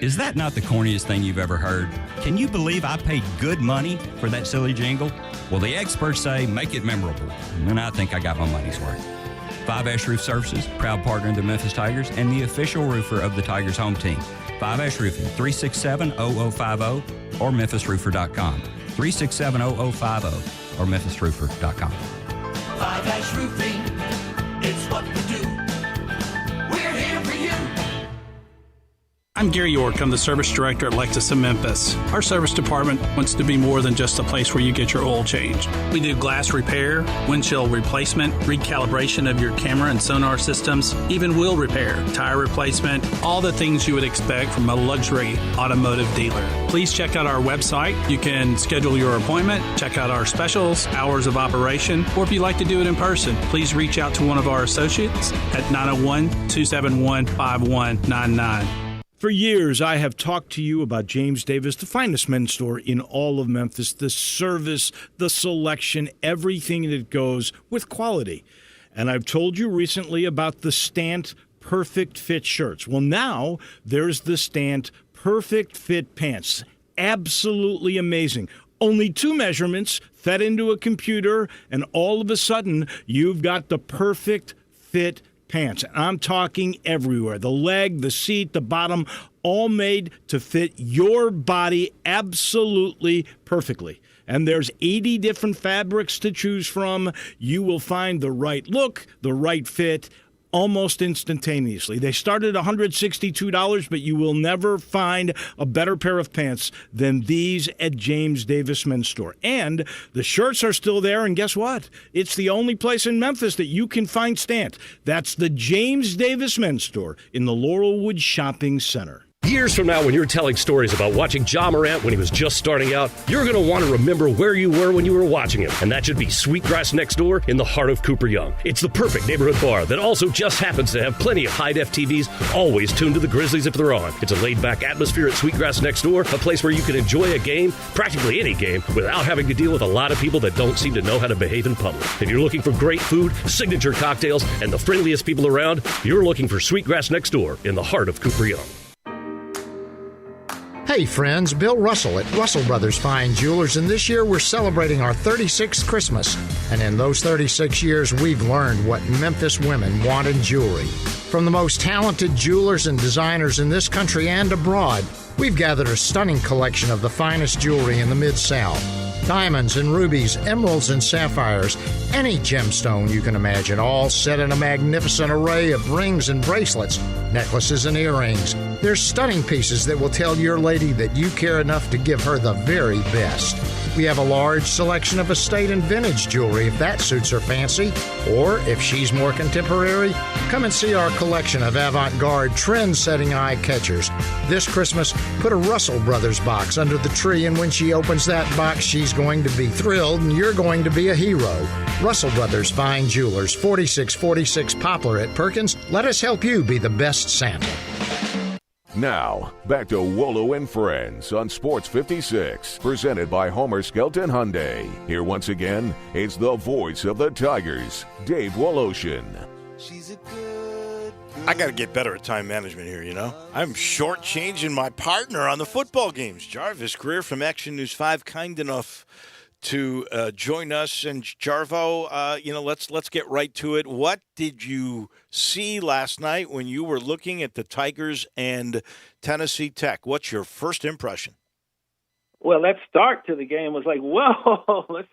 Is that not the corniest thing you've ever heard? Can you believe I paid good money for that silly jingle? Well, the experts say make it memorable, and I think I got my money's worth. 5 Ash Roof Services, proud partner of the Memphis Tigers and the official roofer of the Tigers home team. 5 Ash Roofing, 367-0050 or memphisroofer.com. 367-0050 or memphisroofer.com. 5 Ash Roofing, it's what we do. We're here for you. I'm Gary York. I'm the service director at Lexus of Memphis. Our service department wants to be more than just a place where you get your oil changed. We do glass repair, windshield replacement, recalibration of your camera and sonar systems, even wheel repair, tire replacement, all the things you would expect from a luxury automotive dealer. Please check out our website. You can schedule your appointment, check out our specials, hours of operation, or if you'd like to do it in person, please reach out to one of our associates at 901-271-5199. For years, I have talked to you about James Davis, the finest men's store in all of Memphis, the service, the selection, everything that goes with quality. And I've told you recently about the Stant Perfect Fit shirts. Well, now there's the Stant Perfect Fit pants. Absolutely amazing. Only 2 measurements fed into a computer, and all of a sudden, you've got the perfect fit pants. I'm talking everywhere. The leg, the seat, the bottom, all made to fit your body absolutely perfectly. And there's 80 different fabrics to choose from. You will find the right look, the right fit, almost instantaneously. They start at $162, but you will never find a better pair of pants than these at James Davis Men's Store. And the shirts are still there, and guess what? It's the only place in Memphis that you can find Stant. That's the James Davis Men's Store in the Laurelwood Shopping Center. Years from now, when you're telling stories about watching Ja Morant when he was just starting out, you're going to want to remember where you were when you were watching him, and that should be Sweetgrass Next Door in the heart of Cooper Young. It's the perfect neighborhood bar that also just happens to have plenty of high-def TVs always tuned to the Grizzlies if they're on. It's a laid-back atmosphere at Sweetgrass Next Door, a place where you can enjoy a game, practically any game, without having to deal with a lot of people that don't seem to know how to behave in public. If you're looking for great food, signature cocktails, and the friendliest people around, you're looking for Sweetgrass Next Door in the heart of Cooper Young. Hey friends, Bill Russell at Russell Brothers Fine Jewelers, and this year we're celebrating our 36th Christmas. And in those 36 years, we've learned what Memphis women want in jewelry. From the most talented jewelers and designers in this country and abroad, we've gathered a stunning collection of the finest jewelry in the Mid-South. Diamonds and rubies, emeralds and sapphires, any gemstone you can imagine, all set in a magnificent array of rings and bracelets, necklaces and earrings. There's stunning pieces that will tell your lady that you care enough to give her the very best. We have a large selection of estate and vintage jewelry if that suits her fancy. Or if she's more contemporary, come and see our collection of avant-garde, trend-setting eye catchers. This Christmas, put a Russell Brothers box under the tree, and when she opens that box, she's going to be thrilled, and you're going to be a hero. Russell Brothers Fine Jewelers, 4646 Poplar at Perkins. Let us help you be the best Santa. Now, back to Wolo and Friends on Sports 56, presented by Homer Skelton Hyundai. Here once again, it's the voice of the Tigers, Dave Woloshin. I got to get better at time management here, you know. I'm shortchanging my partner on the football games. Jarvis Greer from Action News 5, kind enough to join us. And Jarvo, let's get right to it. What did you see last night when you were looking at the Tigers and Tennessee Tech? What's your first impression? Well, that start to the game was like, whoa, let's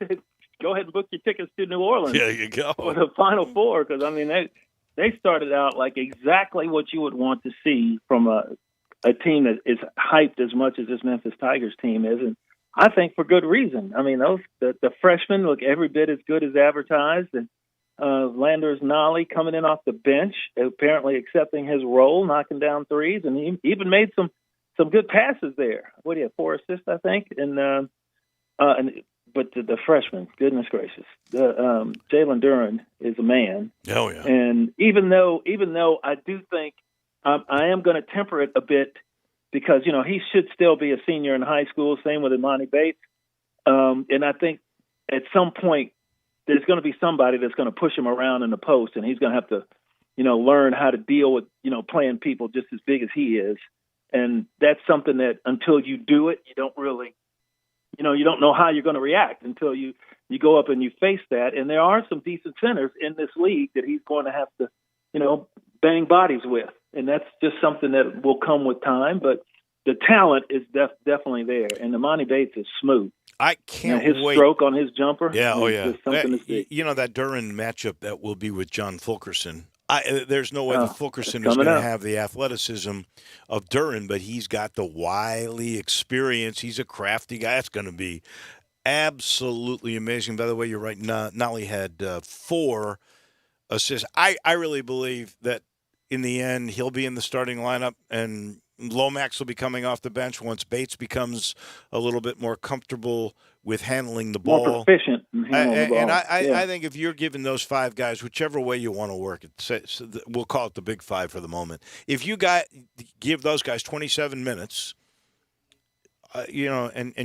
go ahead and book your tickets to New Orleans. There you go. For the Final Four, because, I mean, they started out like exactly what you would want to see from a team that is hyped as much as this Memphis Tigers team is, and I think for good reason. I mean, the freshmen look every bit as good as advertised, and Landers Nolly coming in off the bench, apparently accepting his role, knocking down threes, and he even made some good passes there. What do you have, 4 assists, I think? But the freshmen, goodness gracious, Jalen Duren is a man. Oh yeah. And even though I do think I am going to temper it a bit, because, you know, he should still be a senior in high school, same with Imani Bates. And I think at some point there's going to be somebody that's going to push him around in the post, and he's going to have to, you know, learn how to deal with, you know, playing people just as big as he is. And that's something that until you do it, you don't really, you know, you don't know how you're going to react until you go up and you face that. And there are some decent centers in this league that he's going to have to, you know, bang bodies with. And that's just something that will come with time. But the talent is definitely there. And Imani Bates is smooth. I can't his wait. Stroke on his jumper. Yeah, oh yeah. Something to see. You know, that Duren matchup that will be with John Fulkerson. There's no way that Fulkerson is coming going to up. have the athleticism of Duren, but he's got the wily experience. He's a crafty guy. That's going to be absolutely amazing. By the way, you're right. Nolly had 4 assists. I really believe that in the end he'll be in the starting lineup, and Lomax will be coming off the bench once Bates becomes a little bit more comfortable with handling the ball. More proficient in handling the ball. And I think if you're giving those 5 guys, whichever way you want to work it, we'll call it the big 5 for the moment. If you give those guys 27 minutes, and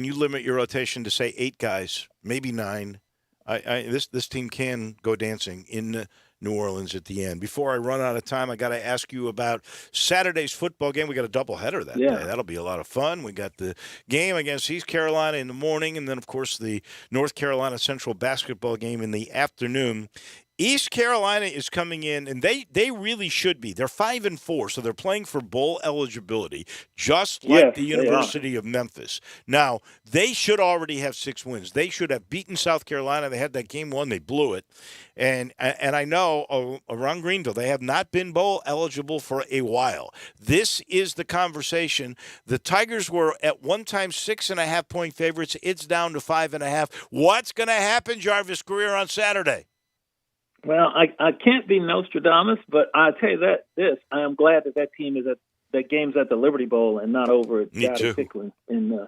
you limit your rotation to say 8 guys, maybe 9, this team can go dancing in New Orleans at the end. Before I run out of time, I got to ask you about Saturday's football game. We got a doubleheader that day. That'll be a lot of fun. We got the game against East Carolina in the morning, and then, of course, the North Carolina Central basketball game in the afternoon. East Carolina is coming in, and they really should be. They're 5-4, so they're playing for bowl eligibility, just like the University of Memphis. Now, they should already have 6 wins. They should have beaten South Carolina. They had that game won. They blew it. And I know around Greenville, they have not been bowl eligible for a while. This is the conversation. The Tigers were at one time 6.5-point favorites. It's down to 5.5. What's going to happen, Jarvis Greer, on Saturday? Well, I can't be Nostradamus, but I'll tell you I am glad that team is that game's at the Liberty Bowl and not over at Picklen in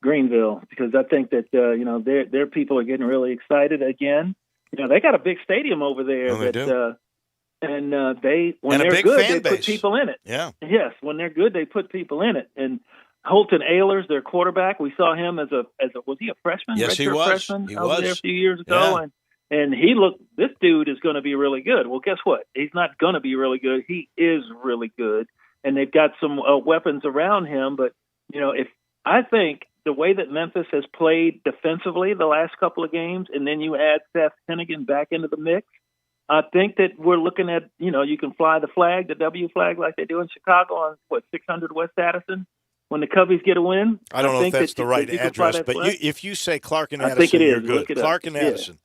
Greenville, because I think that their people are getting really excited again. You know, they got a big stadium over there. Oh, they do. And when they're good, they put people in it. Yeah. Yes, when they're good, they put people in it. And Holton Ahlers, their quarterback, we saw him as a was he a freshman? Yes, he was. Freshman He over was there a few years ago, Yeah. And this dude is going to be really good. Well, guess what? He's not going to be really good. He is really good. And they've got some weapons around him. But, I think the way that Memphis has played defensively the last couple of games, and then you add Seth Hennigan back into the mix, I think that we're looking at, you can fly the flag, the W flag, like they do in Chicago on, 600 West Addison. When the Cubbies get a win, I don't know if that's the right address, but if you say Clark and Addison, I think it is. You're good. Look it Clark up. and Addison.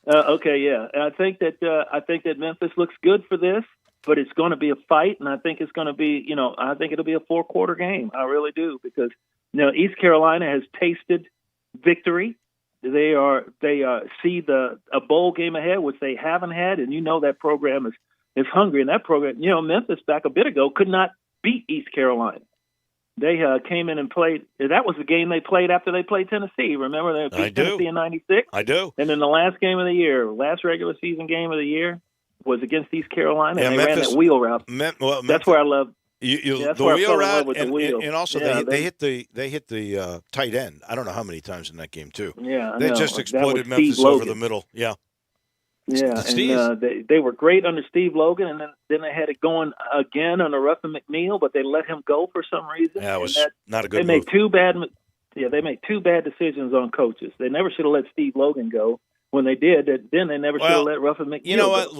Okay, yeah. I think that Memphis looks good for this, but it's going to be a fight, and I think it's going to be, I think it'll be a 4-quarter game. I really do, because East Carolina has tasted victory. They see a bowl game ahead, which they haven't had, and that program is hungry. And that program, Memphis back a bit ago could not beat East Carolina. They came in and played. That was the game they played after they played Tennessee. Remember, they beat Tennessee in '96. I do. And then the last game of the year, last regular season game of the year, was against East Carolina, and they ran that wheel route. That's where I love. The wheel route, and also they hit the tight end. I don't know how many times in that game too. Yeah, they just exploited Memphis over the middle. Yeah, and they were great under Steve Logan, and then they had it going again under Ruffin McNeil, but they let him go for some reason. Yeah, it was not a good move. They made two bad decisions on coaches. They never should have let Steve Logan go. When they did, then they never should have let Ruffin McNeil go. You know what?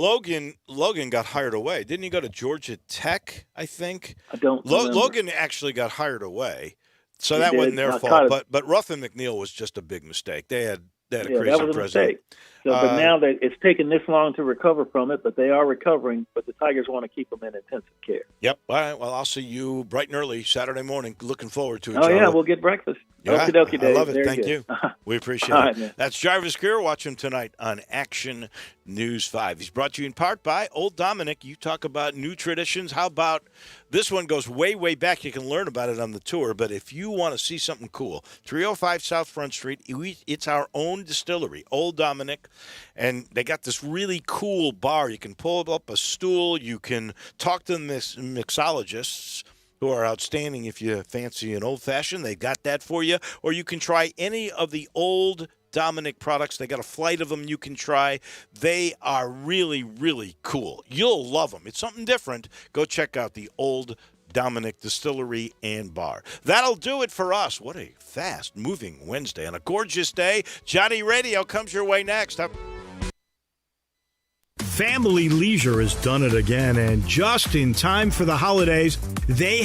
Logan got hired away. Didn't he go to Georgia Tech, I think? I don't remember. Logan actually got hired away, so that wasn't their fault. But Ruffin McNeil was just a big mistake. They had a crazy that was a president. Mistake. So, but now it's taken this long to recover from it, but they are recovering. But the Tigers want to keep them in intensive care. Yep. All right. Well, I'll see you bright and early Saturday morning. Looking forward to it. Oh, yeah. We'll get breakfast. Yeah, Okie-dokie, Dave. I love it. Very Thank good. you. We appreciate All it. right, man. That's Jarvis Greer. Watch him tonight on Action News 5. He's brought to you in part by Old Dominick. You talk about new traditions. How about this one goes way, way back. You can learn about it on the tour. But if you want to see something cool, 305 South Front Street, it's our own distillery, Old Dominick. And they got this really cool bar. You can pull up a stool. You can talk to the mixologists, who are outstanding if you fancy an old-fashioned. They got that for you. Or you can try any of the Old Dominick products. They got a flight of them you can try. They are really, really cool. You'll love them. It's something different. Go check out the Old Dominick Distillery and Bar. That'll do it for us. What a fast-moving Wednesday. On a gorgeous day, Johnny Radio comes your way next. Family Leisure has done it again, and just in time for the holidays, they